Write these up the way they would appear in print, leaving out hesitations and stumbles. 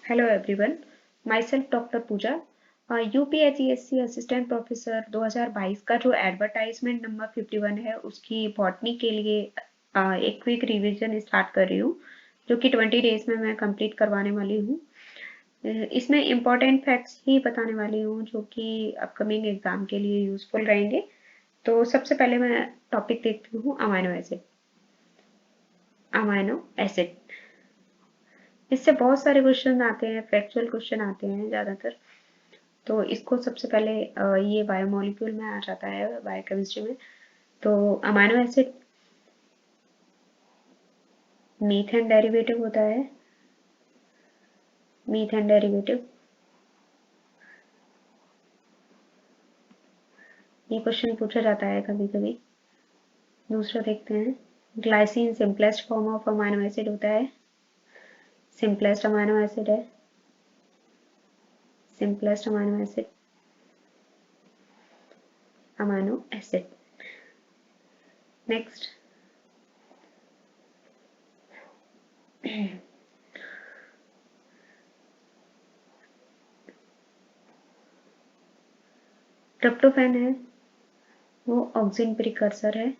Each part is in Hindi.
Hello everyone, myself Dr. पूजा। यूपीएचईएससी असिस्टेंट प्रोफेसर 2022 का जो एडवर्टाइजमेंट नंबर 51 है उसकी बॉटनी के लिए एक क्विक रिवीजन स्टार्ट कर रही हूँ जो कि 20 डेज में मैं कंप्लीट करवाने वाली हूँ। इसमें इम्पोर्टेंट फैक्ट्स ही बताने वाली हूँ जो कि अपकमिंग एग्जाम के लिए यूजफुल रहेंगे। तो सबसे पहले मैं टॉपिक देखती हूँ अमाइनो एसिड। अमाइनो एसिड इससे बहुत सारे क्वेश्चन आते हैं, फैक्चुअल क्वेश्चन आते हैं ज़्यादातर। तो इसको सबसे पहले ये बायोमोलिक्यूल में आ जाता है, बायोकेमिस्ट्री में। तो अमाइनो एसिड मीथेन डेरिवेटिव होता है, मीथेन डेरिवेटिव। ये क्वेश्चन पूछा जाता है कभी कभी। दूसरा देखते हैं, glycine simplest form of amino acid होता है, सिंपलेस्ट अमाइनो एसिड है, simplest amino acid, amino acid. Next, tryptophan है, वो ऑक्सिन प्रिकर्सर है,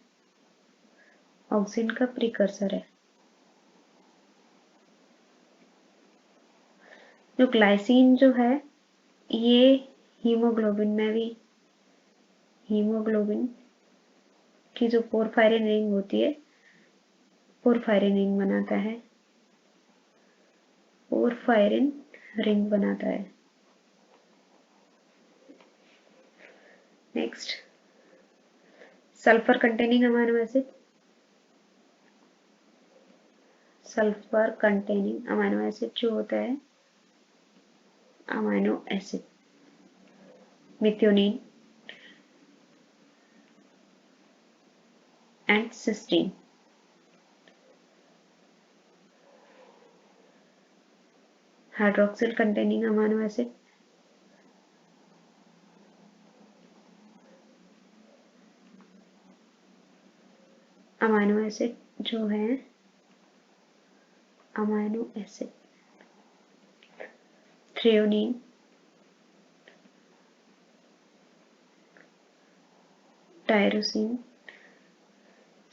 ऑक्सिन का प्रिकर्सर है। जो ग्लाइसिन जो है ये हीमोग्लोबिन में भी, हीमोग्लोबिन की जो पोरफायरिन रिंग होती है, पोरफायरिन रिंग बनाता है, पोरफायरिन रिंग बनाता है। Next, sulphur containing amino acid, sulphur containing amino acid जो होता है amino acid methionine and cysteine. Hydroxyl containing amino acid, amino acid जो है amino acid threonine, tyrosine,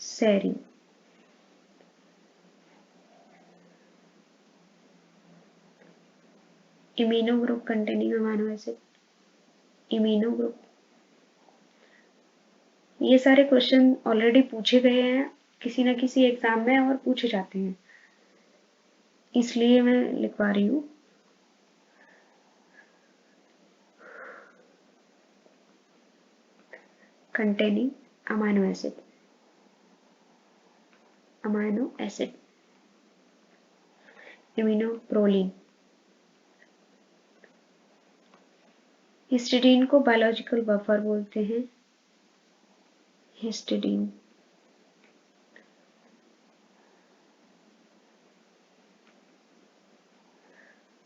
serine. Imino group containing amino acid, imino group. ये सारे क्वेश्चन ऑलरेडी पूछे गए हैं किसी न किसी एग्जाम में और पूछे जाते हैं, इसलिए मैं लिखवा रही हूँ। Containing amino acid, amino acid, immunoproline. Histidine को बायोलॉजिकल बफर बोलते हैं, histidine.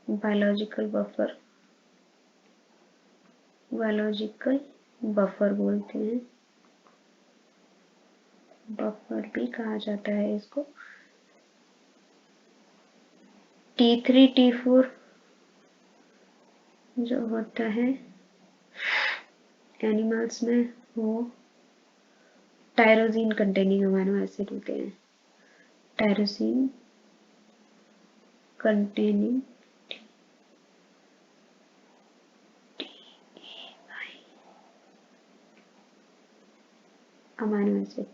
Biological buffer, biological buffer बोलते हैं, बफर भी कहा जाता है इसको। T3 T4 जो होता है एनिमल्स में वो टायरोसिन कंटेनिंग अमाइनो एसिड होते हैं, tyrosine containing amino acid,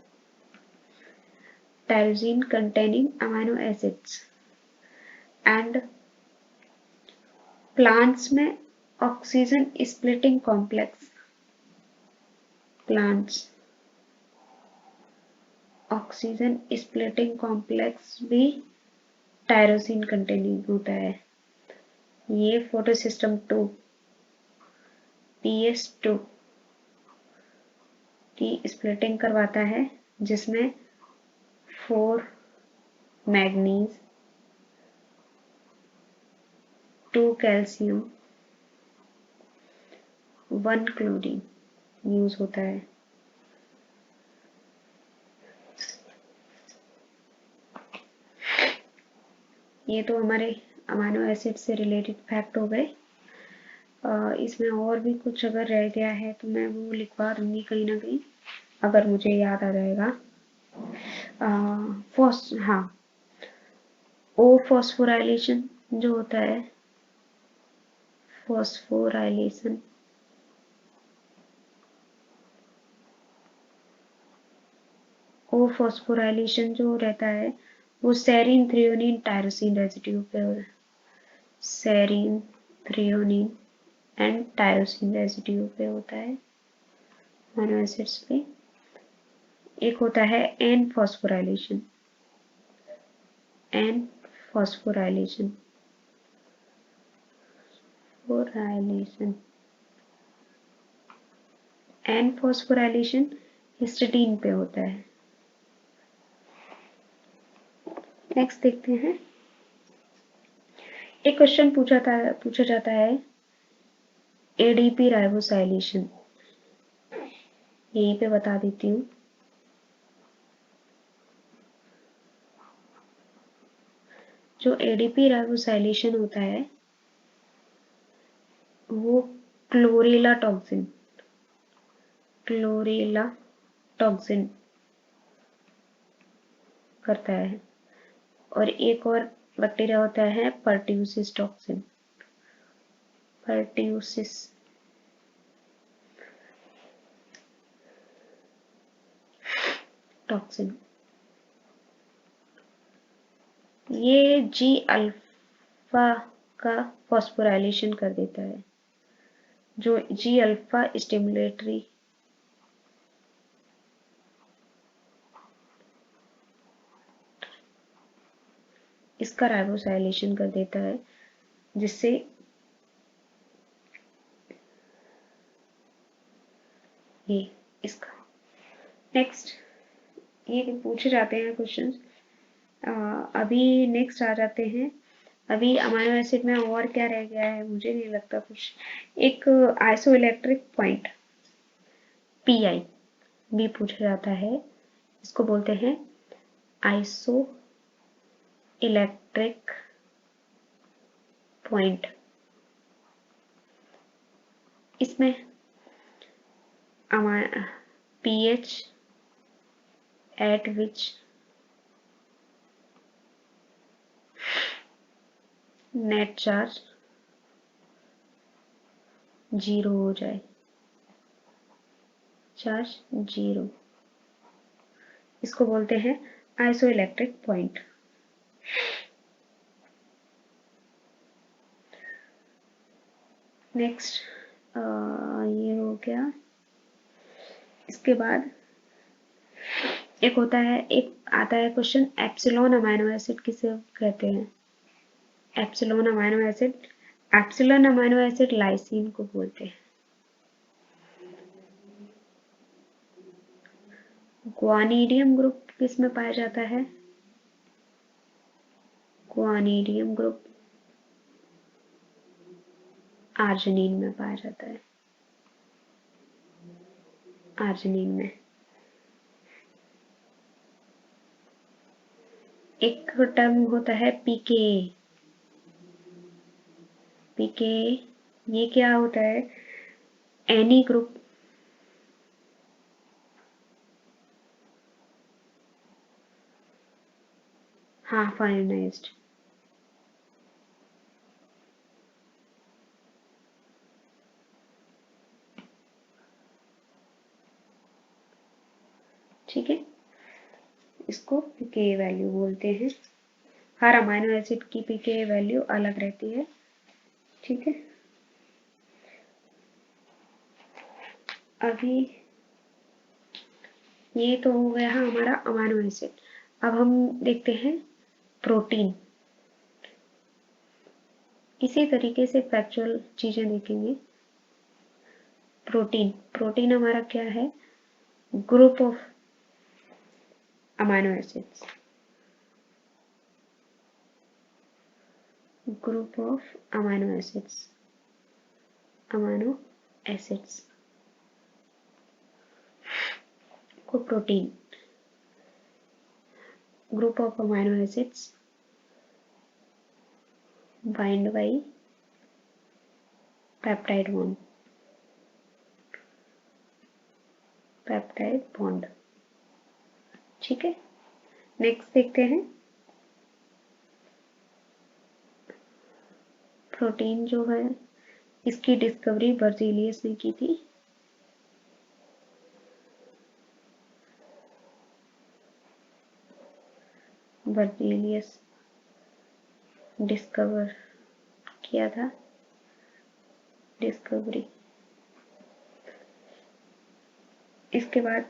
tyrosine containing amino acids. And plants में oxygen splitting complex, plants oxygen splitting complex भी टायरोसिन कंटेनिंग होता है। ये फोटोसिस्टम 2 PS2 की स्प्लिटिंग करवाता है जिसमें 4 मैग्नीज, 2 कैल्शियम, 1 क्लोरीन यूज होता है। ये तो हमारे अमाइनो एसिड से रिलेटेड फैक्ट हो गए। इसमें और भी कुछ अगर रह गया है तो मैं वो लिखवा दूंगी कहीं ना कहीं, अगर मुझे याद आ जाएगा। हाँ, ओ फॉस्फोराइलेशन जो होता है, फॉस्फोराइलेशन ओ फॉस्फोराइलेशन जो रहता है वो सेरीन थ्रियोनिन टायरोसिन रेसिड्यू पे हो, serine threonine and tyrosine residue पे होता है, अमीनो एसिड्स पे। एक होता है N phosphorylation, N phosphorylation, phosphorylation, N phosphorylation histidine पे होता है। नेक्स्ट देखते हैं। एक क्वेश्चन पूछा जाता है एडीपी राइबोसाइलेशन, यहीं पे बता देती हूँ। जो एडीपी राइबोसाइलेशन होता है वो क्लोरेला टॉक्सिन, क्लोरेला टॉक्सिन करता है। और एक और बैक्टीरिया होता है पर्ट्यूसिस टॉक्सिन, पर्ट्यूसिस टॉक्सिन। ये जी अल्फा का फॉस्फोराइलेशन कर देता है, जो जी अल्फा स्टिमुलेटरी इसका राइबोसाइलेशन कर देता है, जिससे ये इसका। नेक्स्ट ये पूछे जाते हैं क्वेश्चंस। अभी नेक्स्ट आ जाते हैं। अभी अमाइनो एसिड में और क्या रह गया है, मुझे नहीं लगता कुछ। एक आइसो इलेक्ट्रिक पॉइंट पीआई भी पूछा जाता है, इसको बोलते हैं आइसो इलेक्ट्रिक पॉइंट। इसमें pH at which net charge 0 हो जाए, चार्ज 0, इसको बोलते हैं आइसो इलेक्ट्रिक पॉइंट। नेक्स्ट ये हो गया। इसके बाद एक होता है, एक आता है क्वेश्चन एप्सिलॉन अमाइनो एसिड किसे कहते हैं। Epsilon amino acid, epsilon amino acid lysine को बोलते हैं। ग्वानिडियम ग्रुप किस में पाया जाता है, ग्वानिडियम ग्रुप आर्जिनिन में पाया जाता है, आर्जिनिन में। एक टर्म होता है पीके, पीके ये क्या होता है, एनी ग्रुप हाफ आयोनाइज्ड, ठीक है। इसको पीके वैल्यू बोलते हैं। हर अमाइनो एसिड की पीके वैल्यू अलग रहती है, ठीक है। अभी ये तो हो गया हमारा अमाइनो एसिड। अब हम देखते हैं प्रोटीन। इसी तरीके से फैक्चुअल चीजें देखेंगे। प्रोटीन, प्रोटीन हमारा क्या है, group of amino acids, group of amino acids, amino acids को protein, group of amino acids bind by peptide bond, peptide bond. ठीक है, नेक्स्ट देखते हैं। प्रोटीन जो है इसकी डिस्कवरी बर्जीलियस ने की थी। बर्जीलियस डिस्कवर किया था, डिस्कवरी। इसके बाद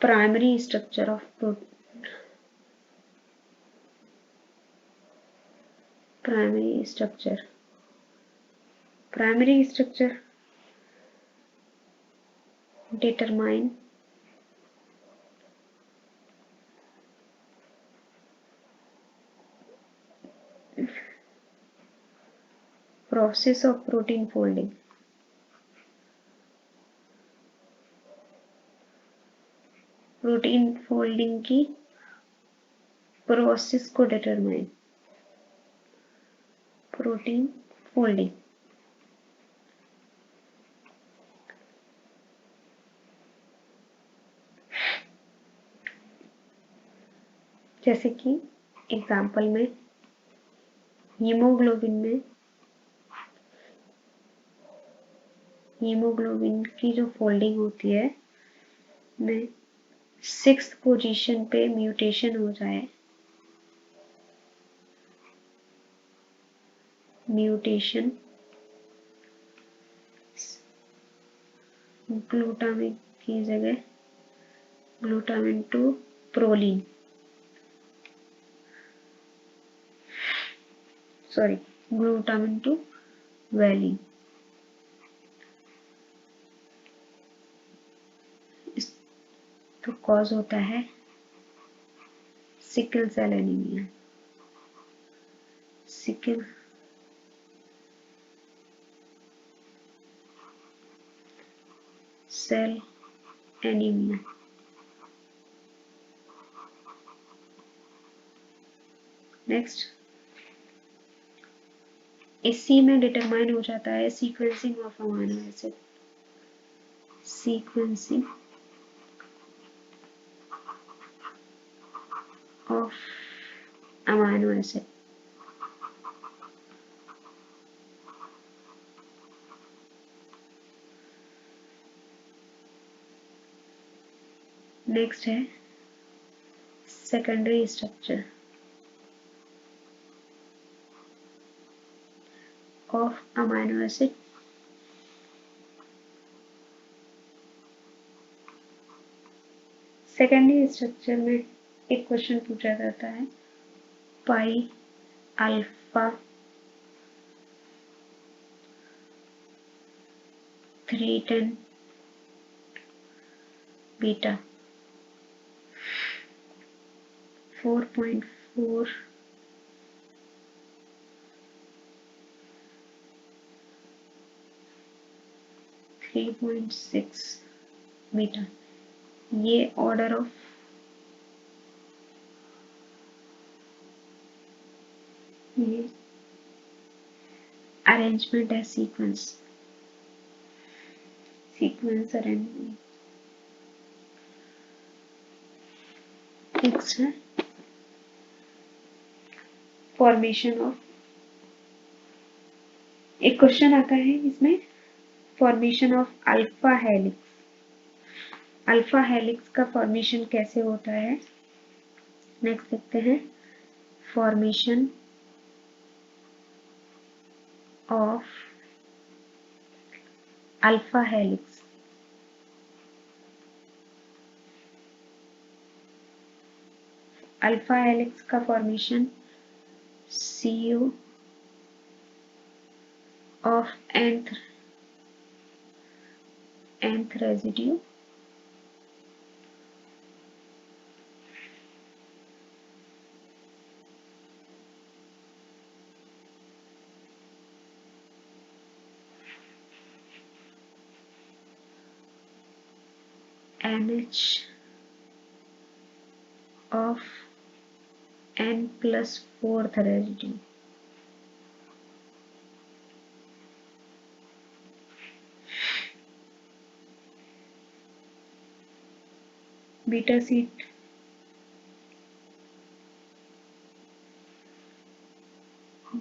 primary structure of protein, primary structure, primary structure determine process of protein folding, protein folding की प्रोसेस को डिटरमाइन, प्रोटीन फोल्डिंग। जैसे कि एग्जाम्पल में हीमोग्लोबिन की जो फोल्डिंग होती है में 6th पोजीशन पे म्यूटेशन हो जाए, म्यूटेशन ग्लूटामिन की जगह glutamine to proline, sorry glutamine to valine, तो कॉज होता है sickle cell anaemia, sickle cell anaemia. Next, इसी में डिटरमाइन हो जाता है sequencing of amino acid, sequencing of amino acid. Next है secondary structure of amino acid. Secondary structure में एक क्वेश्चन पूछा जाता है, पाई अल्फा 310 बीटा 4.4 3.6 बीटा, ये ऑर्डर ऑफ ये अरेंजमेंट है, सीक्वेंस अरेंजमेंट। नेक्स्ट है फॉर्मेशन ऑफ, एक क्वेश्चन आता है इसमें, formation of alpha helix. Alpha helix का फॉर्मेशन कैसे होता है, नेक्स्ट देखते हैं। Formation of alpha helix, alpha helix का formation CO of nth residue NH of n plus 4th residue, beta sheet,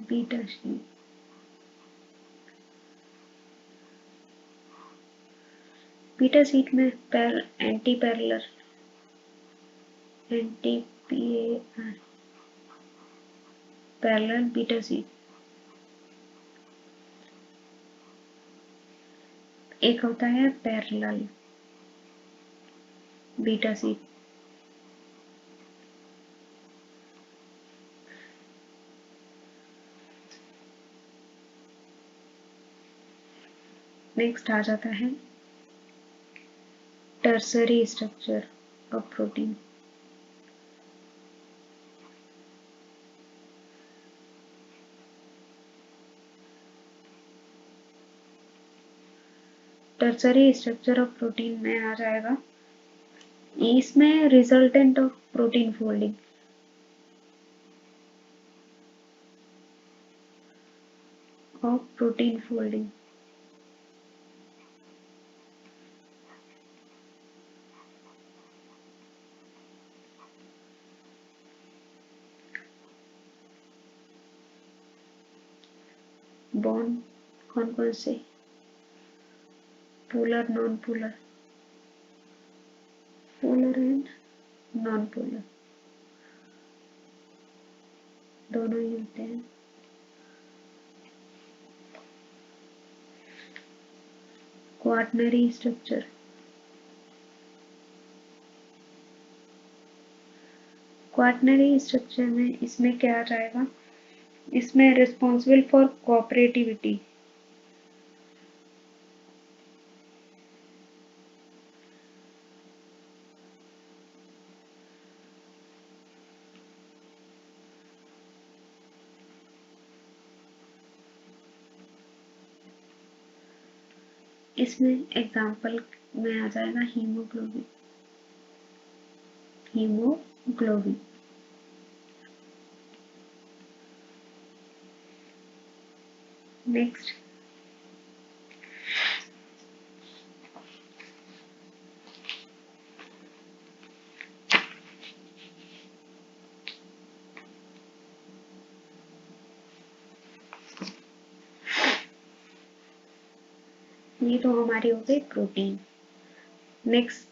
beta sheet, beta sheet में anti parallel, anti parallel beta sheet, एक होता है पैरेलल बीटा सीट। नेक्स्ट आ जाता है tertiary structure of protein. Tertiary structure of protein में आ जाएगा, इसमें resultant of protein folding, of protein folding, bond कौन कौन से, polar, non polar, polar and non polar, दोनों ही होते हैं। क्वाaternary स्ट्रक्चर, क्वाaternary स्ट्रक्चर में इसमें क्या आ जाएगा, इसमें रिस्पॉन्सिबल फॉर कोऑपरेटिविटी, इसमें एग्जांपल में आ जाएगा हीमोग्लोबिन, हीमोग्लोबिन। नेक्स्ट ये तो हमारी हो गई प्रोटीन। नेक्स्ट